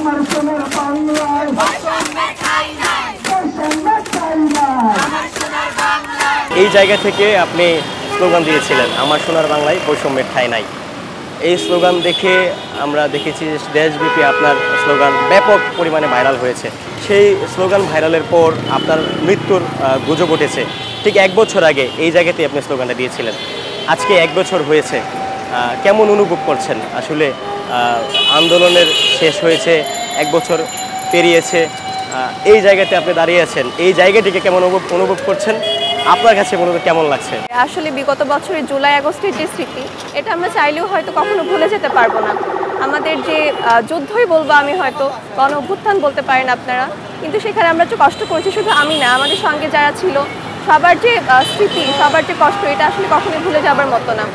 আমার সোনার বাংলায় এই জায়গা থেকে আপনি স্লোগান দিয়েছিলেন আমার সোনার বাংলায় বৈষম্যের ঠাঁই নাই। এই স্লোগান দেখে আমরা দেখেছি দেশব্যাপী আপনার স্লোগান ব্যাপক পরিমাণে ভাইরাল হয়েছে। সেই স্লোগান ভাইরালের পর আপনার মৃত্যুর গুজব উঠেছে। ঠিক 1 বছর আগে এই জায়গাতে আপনি স্লোগানটা দিয়েছিলেন। আজকে 1 বছর হয়েছে, কেমন অনুভব করছেন? আসলে আন্দোলনের শেষ হয়েছে, 1 বছর পেরিয়েছে, এই জায়গাতে আপনি দাঁড়িয়ে আছেন, এই জায়গাটিকে কেমন অনুভব করছেন? আপনার কাছে মূলত কেমন লাগছে? আসলে বিগত বছরের জুলাই আগস্টের যে স্মৃতি, এটা আমরা চাইলেও হয়তো কখনো ভুলে যেতে পারবো না। আমাদের যে যুদ্ধই বলবো আমি, হয়তো গণ অভ্যুত্থান বলতে পারেন আপনারা, কিন্তু সেখানে আমরা যে কষ্ট করেছি, শুধু আমি না, আমাদের সঙ্গে যারা ছিল সবার যে স্মৃতি, সবার যে কষ্ট, এটা আসলে কখনোই ভুলে যাবার মতো না।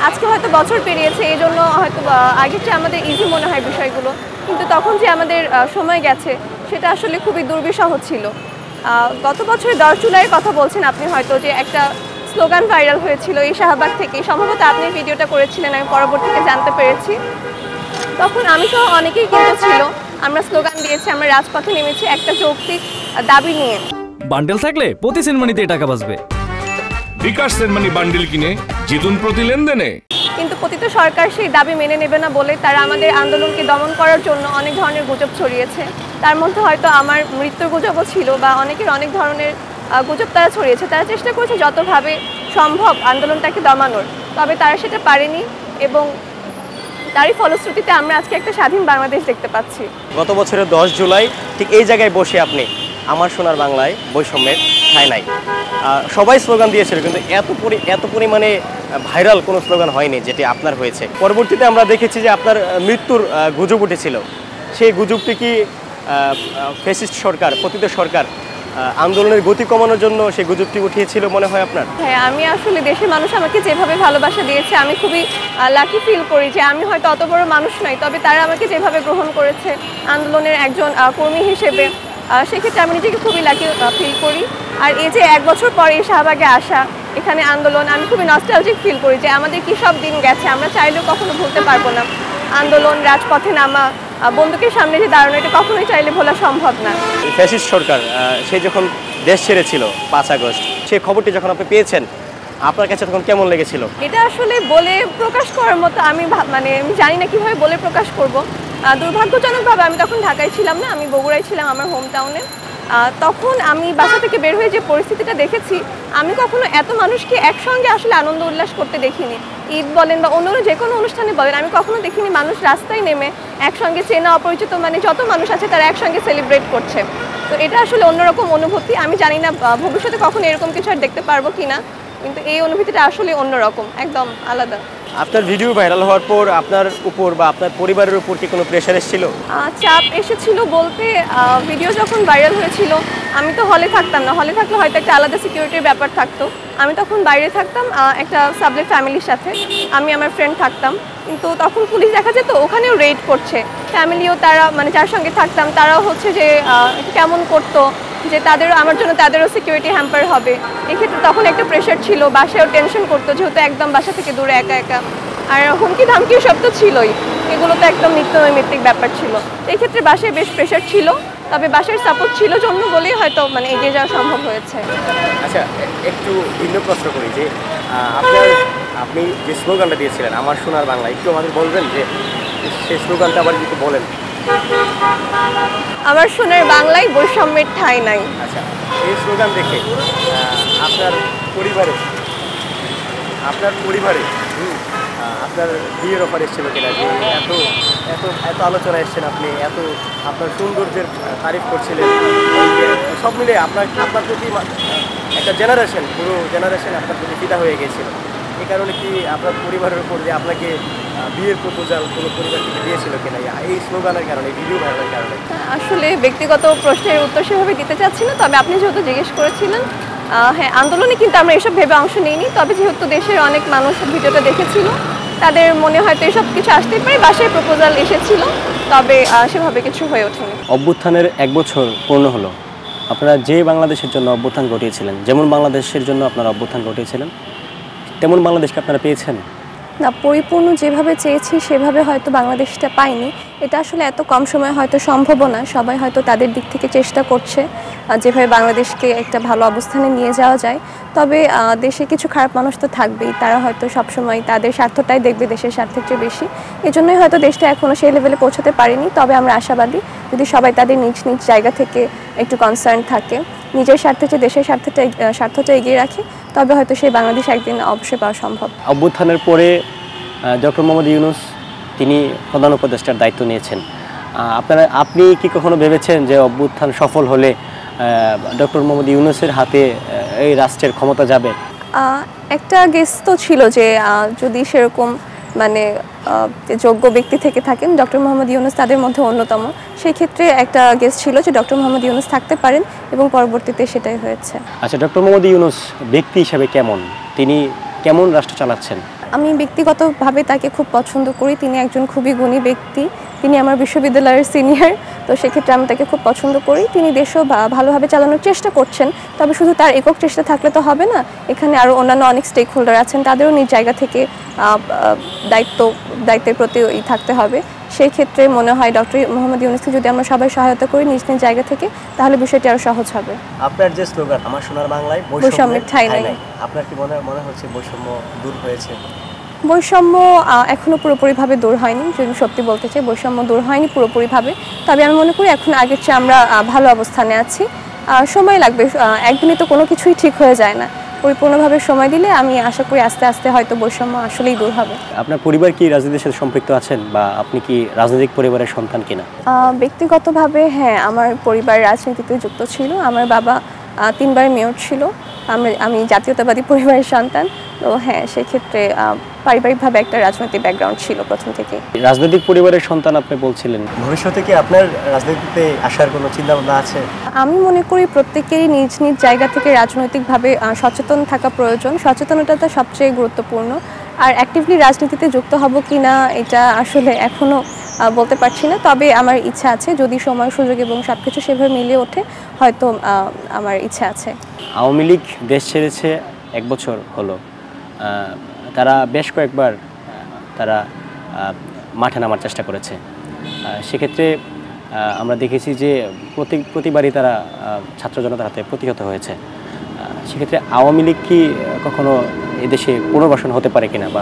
আজকে হয়তো বছর পেরিয়েছে, এই জন্য হয়তো আগের চেয়ে আমাদের ইজি মনে হয় বিষয়গুলো, কিন্তু তখন যে আমাদের সময় গেছে সেটা আসলে খুবই দুর্বিষহ ছিল। গত বছরের 10 জুলাইয়ের কথা বলছেন আপনি, হয়তো যে একটা স্লোগান ভাইরাল হয়েছিল এই শাহবাগ থেকে, সম্ভবত আপনি ভিডিওটা করেছিলেন, আমি পরবর্তীতে জানতে পেরেছি। তখন আমি সহ অনেকেই কিন্তু ছিল, আমরা স্লোগান দিয়েছি, আমরা রাজপথে নেমেছি একটা যৌক্তিক দাবি নিয়ে। বান্ডেল থাকলে প্রতি সেনমানিতে টাকা বাঁচবে। বিকাশ সেনমানি বান্ডেল কিনে জিতুন প্রতি লেনদেনে। কিন্তু পতিত সরকার সেই দাবি মেনে নেবে না বলে তারা আমাদের আন্দোলনকে দমন করার জন্য অনেক ধরনের গুজব ছড়িয়েছে। তার মধ্যে হয়তো আমার মৃত্যুর গুজবও ছিল, বা অনেকের অনেক ধরনের গুজব তারা ছড়িয়েছে। তারা চেষ্টা করেছে যতভাবে সম্ভব আন্দোলনটাকে দমানোর, তবে তারা সেটা পারেনি, এবং তারই ফলশ্রুতিতে আমরা আজকে একটা স্বাধীন বাংলাদেশ দেখতে পাচ্ছি। গত বছরের 10 জুলাই ঠিক এই জায়গায় বসে আপনি আমার সোনার বাংলায় বৈষম্যের ঠাঁই নাই সবাই স্লোগান দিয়েছিল, কিন্তু এত পরিমাণে ভাইরাল কোনো স্লোগান হয়নি যেটি আপনার হয়েছে। পরবর্তীতে আমরা দেখেছি যে আপনার মৃত্যুর গুজব উঠেছিল। সেই গুজবটি কি ফ্যাসিস্ট সরকার, পতিত সরকার আন্দোলনের গতি কমানোর জন্য সেই গুজবটি উঠিয়েছিল মনে হয় আপনার? হ্যাঁ, আমি আসলে দেশের মানুষ আমাকে যেভাবে ভালোবাসা দিয়েছে, আমি খুবই লাকি ফিল করি যে আমি হয়তো অত বড় মানুষ নই, তবে তারা আমাকে যেভাবে গ্রহণ করেছে আন্দোলনের একজন কর্মী হিসেবে, সেক্ষেত্রে আমি নিজেকে খুবই লাকি ফিল করি। আর এই যে 1 বছর পর এই শাহবাগে আসা, এখানে আন্দোলন, আমি খুবই নস্টালজিক ফিল করি যে আমাদের কী সব দিন গেছে, আমরা চাইলেও কখনো ভুলতে পারবো না। আন্দোলন, রাজপথে নামা, বন্দুকের সামনে যে দাঁড়ানো, এটা কখনোই চাইলে ভোলা সম্ভব না। ফ্যাসিস্ট সরকার সে যখন দেশ ছেড়েছিল 5 আগস্ট, সেই খবরটি যখন আপনি পেয়েছেন, আপনার কাছে তখন কেমন লেগেছিল? এটা আসলে বলে প্রকাশ করার মতো, আমি জানি না কিভাবে বলে প্রকাশ করব। দুর্ভাগ্যজনকভাবে আমি তখন ঢাকায় ছিলাম না, আমি বগুড়ায় ছিলাম, আমার হোম টাউনে। তখন আমি বাসা থেকে বের হয়ে যে পরিস্থিতিটা দেখেছি, আমি কখনো এত মানুষকে একসঙ্গে আসলে আনন্দ উল্লাস করতে দেখিনি। ঈদ বলেন বা অন্য যে কোনো অনুষ্ঠানে বলেন, আমি কখনো দেখিনি মানুষ রাস্তায় নেমে একসঙ্গে চেনা অপরিচিত যত মানুষ আছে তারা একসঙ্গে সেলিব্রেট করছে। তো এটা আসলে অন্যরকম অনুভূতি। আমি জানি না ভবিষ্যতে কখনো এরকম কিছু আর দেখতে পারবো কিনা, কিন্তু এই অনুভূতিটা আসলে অন্যরকম, একদম আলাদা। আপনার ভিডিও ভাইরাল হওয়ার পর আপনার উপর বা আপনার পরিবারের উপর কি কোনো প্রেশার এসেছিল? চাপ এসেছিল বলতে, ভিডিও যখন ভাইরাল হয়েছিল আমি তো হলে থাকতাম না। হলে থাকলে হয়তো একটা আলাদা সিকিউরিটির ব্যাপার থাকতো। আমি তখন বাইরে থাকতাম একটা সাবলেট ফ্যামিলির সাথে, আমি আমার ফ্রেন্ড থাকতাম। কিন্তু তখন পুলিশ দেখা যেত ওখানেও রেড করছে, ফ্যামিলিও তারা যার সঙ্গে থাকতাম তারাও হচ্ছে যে কেমন করতো যে আমার জন্য তাদেরও সিকিউরিটি হ্যাম্পার হবে। এক্ষেত্রে তখন একটা প্রেশার ছিল, বাসায়ও টেনশন করতো, যেহেতু একদম বাসা থেকে দূরে একা একা। আর হুমকি ধামকি সব তো ছিলই, এগুলো তো একদম নিত্য নৈমিত্তিক ব্যাপার ছিল। এই ক্ষেত্রে বাসায় বেশ প্রেশার ছিল, তবে বাসার সাপোর্ট ছিল জন্য বলেই হয়তো এগিয়ে যাওয়া সম্ভব হয়েছে। আচ্ছা, একটু ভিন্ন প্রশ্ন করি যে আপনি যে স্লোগানটা দিয়েছিলেন আমার সোনার বাংলা, একটু আমাদের বলবেন যে সেই স্লোগানটা আবার একটু বলেন। আমার সোনার বাংলায় বৈষম্যের ঠাঁই নাই। আচ্ছা, এই স্লোগান দেখে আপনার পরিবারে আপনার বিয়ের অফার এসেছিল কিনা? যে এত এত এত আলোচনা এসছেন, আপনি আপনার সৌন্দর্যের তারিফ করছিলেন, সব মিলে আপনার প্রতি একটা জেনারেশন, পুরো জেনারেশন আপনার প্রতি ফিদা হয়ে গিয়েছিল। এই কারণে কি আপনার পরিবারের উপর যে আপনাকে বিয়ের প্রপোজাল কোনো পরিবার থেকে দিয়েছিল কিনা এই স্লোগানের কারণে, ভিডিও ভাইরালের কারণে? আসলে ব্যক্তিগত প্রশ্নের উত্তর সেভাবে দিতে চাচ্ছি না, তবে আপনি যেহেতু জিজ্ঞেস করেছিলেন, হ্যাঁ, আন্দোলনে কিন্তু আমরা এসব ভেবে অংশ নিইনি। তবে যেহেতু দেশের অনেক মানুষ ভিডিওটা দেখেছিল, তাদের মনে হয়তো এসব কিছু আসতেই পারে, বাসায় প্রপোজাল এসেছিল, তবে সেভাবে কিছু হয়ে ওঠেনি। অভ্যুত্থানের 1 বছর পূর্ণ হলো। আপনারা যে বাংলাদেশের জন্য অভ্যুত্থান ঘটিয়েছিলেন, যেমন বাংলাদেশের জন্য আপনারা অভ্যুত্থান ঘটিয়েছিলেন, তেমন বাংলাদেশকে আপনারা পেয়েছেন? না, পরিপূর্ণ যেভাবে চেয়েছি সেভাবে হয়তো বাংলাদেশটা পাইনি। এটা আসলে এত কম সময়ে হয়তো সম্ভবও না। সবাই হয়তো তাদের দিক থেকে চেষ্টা করছে যেভাবে বাংলাদেশকে একটা ভালো অবস্থানে নিয়ে যাওয়া যায়। তবে দেশে কিছু খারাপ মানুষ তো থাকবেই, তারা হয়তো সবসময় তাদের স্বার্থটাই দেখবে দেশের স্বার্থের চেয়ে বেশি। এজন্যই হয়তো দেশটা এখনও সেই লেভেলে পৌঁছাতে পারেনি। তবে আমরা আশাবাদী, যদি সবাই তাদের নিজ নিজ জায়গা থেকে একটু কনসার্ন থাকে, নিজের স্বার্থের চেয়ে দেশের স্বার্থটা এগিয়ে রাখে, তবে হয়তো সেই বাংলাদেশ একদিন অবশ্যই পাওয়া সম্ভব। অভ্যুত্থানের পরে ডক্টর মোহাম্মদ ইউনূস তিনি প্রধান উপদেষ্টার দায়িত্ব নিয়েছেন। আপনি কি কখনো ভেবেছেন যে অভ্যুত্থান সফল হলে ডক্টর মোহাম্মদ ইউনূসের হাতে এই রাষ্ট্রের ক্ষমতা যাবে? একটা গেস তো ছিল যে যদি সেরকম মানে যোগ্য ব্যক্তি থেকে থাকেন, ডক্টর মোহাম্মদ ইউনূস তাদের মধ্যে অন্যতম। সেই ক্ষেত্রে একটা গেস ছিল যে ডক্টর মোহাম্মদ ইউনূস থাকতে পারেন, এবং পরবর্তীতে সেটাই হয়েছে। আচ্ছা, ডক্টর মোহাম্মদ ইউনূস ব্যক্তি হিসেবে কেমন, তিনি কেমন রাষ্ট্র চালাচ্ছেন? আমি ব্যক্তিগতভাবে তাকে খুব পছন্দ করি। তিনি একজন খুবই গুণী ব্যক্তি, তিনি আমার বিশ্ববিদ্যালয়ের সিনিয়র, তো সেক্ষেত্রে আমি তাকে খুব পছন্দ করি। তিনি দেশও ভালোভাবে চালানোর চেষ্টা করছেন। তবে শুধু তার একক চেষ্টা থাকলে তো হবে না, এখানে আরও অন্যান্য অনেক স্টেক হোল্ডার আছেন, তাদেরও নিজ জায়গা থেকে দায়িত্বের প্রতি থাকতে হবে। সেই ক্ষেত্রে মনে হয় ডক্টর মোহাম্মদ ইউনূসকে যদি আমরা সবাই সহায়তা করি নিজ নিজ জায়গা থেকে, তাহলে বিষয়টি আরও সহজ হবে। আপনার যে স্লোগান আমার সোনার বাংলায় বৈষম্যের ঠাঁই নাই, আপনার কি মনে হচ্ছে বৈষম্য দূর হয়েছে? বৈষম্য এখনও পুরোপুরিভাবে দূর হয়নি। যদি সত্যি বলতে চাই, বৈষম্য দূর হয়নি পুরোপুরিভাবে। তবে আমি মনে করি এখন আগের চেয়ে আমরা ভালো অবস্থানে আছি। সময় লাগবে, একদিনে তো কোনো কিছুই ঠিক হয়ে যায় না। পরিপূর্ণভাবে সময় দিলে আমি আশা করি আস্তে আস্তে হয়তো বৈষম্য আসলেই দূর হবে। আপনার পরিবার কি রাজনীতির সাথে সম্পৃক্ত আছেন, বা আপনি কি রাজনৈতিক পরিবারের সন্তান কিনা? ব্যক্তিগতভাবে হ্যাঁ, আমার পরিবার রাজনীতিতে যুক্ত ছিল। আমার বাবা 3 বার মেয়র ছিল। আমি জাতীয়তাবাদী পরিবারের সন্তান, তো হ্যাঁ সেক্ষেত্রে পারিবারিকভাবে একটা রাজনৈতিক ব্যাকগ্রাউন্ড ছিল প্রথম থেকে। রাজনৈতিক পরিবারের সন্তান আপনি বলছিলেন, ভবিষ্যতে কি আপনার রাজনীতিতে আসার কোনো চিন্তাভাবনা আছে? আমি মনে করি প্রত্যেকেরই নিজ নিজ জায়গা থেকে রাজনৈতিকভাবে সচেতন থাকা প্রয়োজন। সচেতনতাটা সবচেয়ে গুরুত্বপূর্ণ। আর অ্যাক্টিভলি রাজনীতিতে যুক্ত হব কি না এটা আসলে এখনও বলতে পারছি না। তবে আমার ইচ্ছা আছে, যদি সময় সুযোগ এবং সব কিছু সেভাবে মিলিয়ে ওঠে, হয়তো আমার ইচ্ছা আছে। আওয়ামী লীগ দেশ ছেড়েছে 1 বছর হলো, তারা বেশ কয়েকবার মাঠে নামার চেষ্টা করেছে। সেক্ষেত্রে আমরা দেখেছি যে প্রতিবারই তারা ছাত্র জনতার হাতে প্রতিহত হয়েছে। সেক্ষেত্রে আওয়ামী লীগ কি কখনো এদেশে পুনর্বাসন হতে পারে কিনা, বা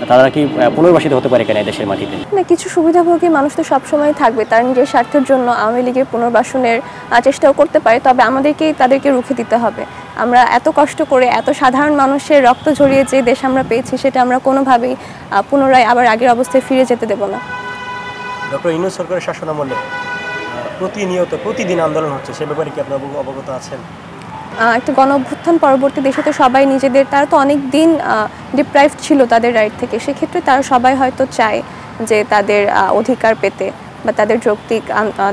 তারা কি পুনর্বাসিত হতে পারে কিনা এদেশের মাটিতে? না, কিছু সুবিধাভোগী মানুষ তো সবসময় থাকবে, তার নিজের স্বার্থের জন্য আওয়ামী লীগের পুনর্বাসনের চেষ্টাও করতে পারে। তবে তাদেরকে রুখে দিতে হবে। আমরা এত কষ্ট করে এত সাধারণ মানুষের রক্ত ঝরিয়ে যে দেশ আমরা পেয়েছি, সেটা আমরা কোনোভাবেই পুনরায় আবার আগের অবস্থায় ফিরে যেতে দেব না। ডক্টর ইউনূস সরকারের শাসনামলে প্রতিদিন আন্দোলন হচ্ছে, সে ব্যাপারে কি আপনি অবগত আছেন? একটা গণ অভ্যুত্থান পরবর্তী দেশে তো সবাই তারা তো অনেক দিন ডিপ্রাইভড ছিল তাদের রাইট থেকে। সেক্ষেত্রে তারা সবাই হয়তো চায় যে তাদের অধিকার পেতে বা তাদের যৌক্তিক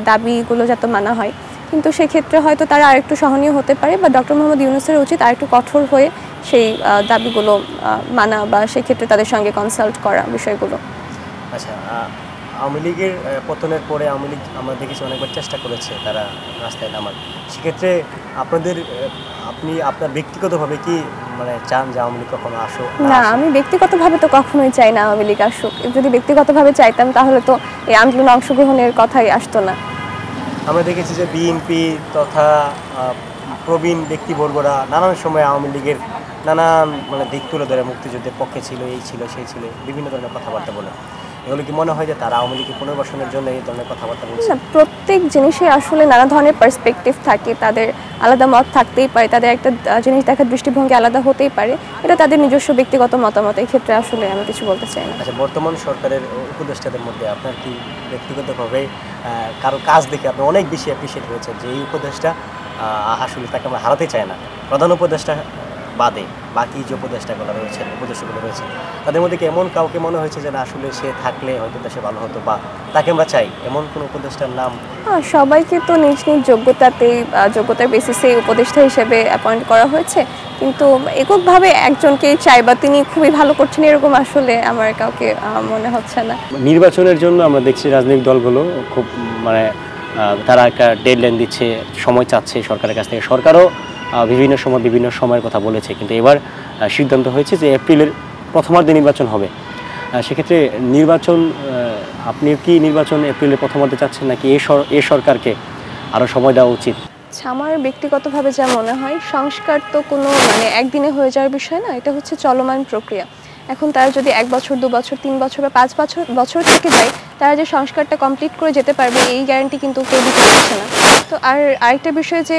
দাবিগুলো যাতে মানা হয়। কিন্তু সেক্ষেত্রে হয়তো তারা আরেকটু সহনীয় হতে পারে, বা ডক্টর মোহাম্মদ ইউনূসের উচিত আরেকটু কঠোর হয়ে সেই দাবিগুলো মানা, বা সেক্ষেত্রে তাদের সঙ্গে কনসাল্ট করা বিষয়গুলো। আচ্ছা, আওয়ামী লীগের পতনের পরে আওয়ামী লীগ আমরা দেখেছি অনেকবার চেষ্টা করেছে তারা রাস্তায় নামার। সেক্ষেত্রে আপনি আপনার ব্যক্তিগতভাবে কি চান যে আওয়ামী লীগ কখনো আসুক? না, আমি ব্যক্তিগতভাবে তো কখনোই চাই না আওয়ামী লীগ আসুক। যদি ব্যক্তিগতভাবে চাইতাম তাহলে তো এই আন্দোলনে অংশগ্রহণের কথাই আসতো না। আমরা দেখেছি যে বিএনপি তথা প্রবীণ ব্যক্তিবর্গরা নানান সময় আওয়ামী লীগের নানান দিক তুলে ধরে, মুক্তিযুদ্ধের পক্ষে ছিল, এই ছিল সেই ছিল, বিভিন্ন ধরনের কথাবার্তা বলে। এগুলো কি মনে হয় যে তারা আওয়ামী লীগের পুনর্বাসনের জন্য এই ধরনের কথাবার্তা বলছে? না, প্রত্যেক জিনিসে আসলে নানা ধরনের পার্সপেক্টিভ থাকে, তাদের আলাদা মত থাকতেই পারে, তাদের একটা জিনিস দেখার দৃষ্টিভঙ্গি আলাদা হতেই পারে। এটা তাদের নিজস্ব ব্যক্তিগত মতামত, এই ক্ষেত্রে আসলে আমি কিছু বলতে চাই না। আচ্ছা, বর্তমান সরকারের উপদেষ্টাদের মধ্যে আপনার কি ব্যক্তিগতভাবে কারো কাজ দেখে আপনি অনেক বেশি অ্যাপ্রিসিয়েট হয়েছেন যে এই উপদেষ্টা আসলে তাকে আমরা হারাতে চাই না, প্রধান উপদেষ্টা বাদে বাকি যে উপদেষ্টাগুলো রয়েছেন, উপদেষ্টাগুলো রয়েছে, তাদের মধ্যে কি এমন কাউকে মনে হয়েছে যে না আসলে সে থাকলে হয়তো দেশে ভালো হতো, বা তাকে আমরা চাই, এমন কোনো উপদেষ্টার নাম? সবাইকে তো নিজ নিজ যোগ্যতার বেসিসে উপদেষ্টা হিসেবে অ্যাপয়েন্ট করা হয়েছে, কিন্তু এককভাবে একজনকেই চাই বা তিনি খুবই ভালো করছেন এরকম আসলে আমার কাউকে মনে হচ্ছে না। নির্বাচনের জন্য আমরা দেখছি রাজনৈতিক দলগুলো খুব তারা একটা ডেডলাইন দিচ্ছে, সময় চাচ্ছে সরকারের কাছ থেকে। সরকারও বিভিন্ন সময় বিভিন্ন সময়ের কথা বলেছে, কিন্তু এবার সিদ্ধান্ত হয়েছে যে এপ্রিলের প্রথমার্ধে নির্বাচন হবে। সেক্ষেত্রে নির্বাচন আপনি কি নির্বাচন এপ্রিলের প্রথমার্ধে চাচ্ছেন নাকি এই সরকারকে আরও সময় দেওয়া উচিত? আচ্ছা, আমার ব্যক্তিগতভাবে যা মনে হয়, সংস্কার তো কোনো একদিনে হয়ে যাওয়ার বিষয় না, এটা হচ্ছে চলমান প্রক্রিয়া। এখন তারা যদি 1 বছর 2 বছর 3 বছর বা 5 বছর থেকে যায়, তারা যে সংস্কারটা কমপ্লিট করে যেতে পারবে এই গ্যারান্টি কিন্তু কেউ দিতে পারছে না। তো আরেকটা বিষয় যে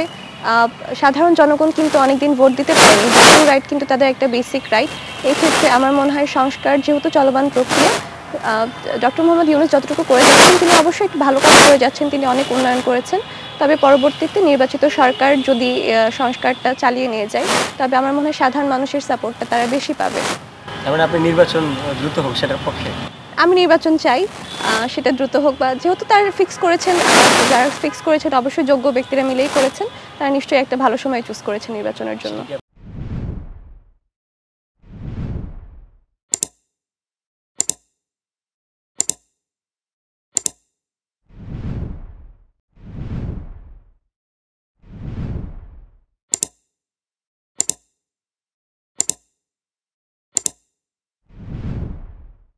সাধারণ জনগণ কিন্তু অনেকদিন ভোট দিতে পারেনি, ভোটিং রাইট কিন্তু তাদের একটা বেসিক রাইট। এই ক্ষেত্রে আমার মনে হয় সংস্কার যেহেতু চলমান প্রক্রিয়া, ডক্টর মোহাম্মদ ইউনূস যতটুকু করে যাচ্ছেন তিনি অবশ্যই একটু ভালো কাজ করে যাচ্ছেন, তিনি অনেক উন্নয়ন করেছেন। তবে পরবর্তীতে নির্বাচিত সরকার যদি সংস্কারটা চালিয়ে নিয়ে যায়, তবে আমার মনে হয় সাধারণ মানুষের সাপোর্টটা তারা বেশি পাবে। যেমন আপনি নির্বাচন দ্রুত হোক সেটার পক্ষে? আমি নির্বাচন চাই, সেটা দ্রুত হোক, বা যেহেতু তারা ফিক্স করেছেন, যারা ফিক্স করেছেন অবশ্যই যোগ্য ব্যক্তিরা মিলেই করেছেন, তারা নিশ্চয়ই একটা ভালো সময় চুজ করেছেন নির্বাচনের জন্য।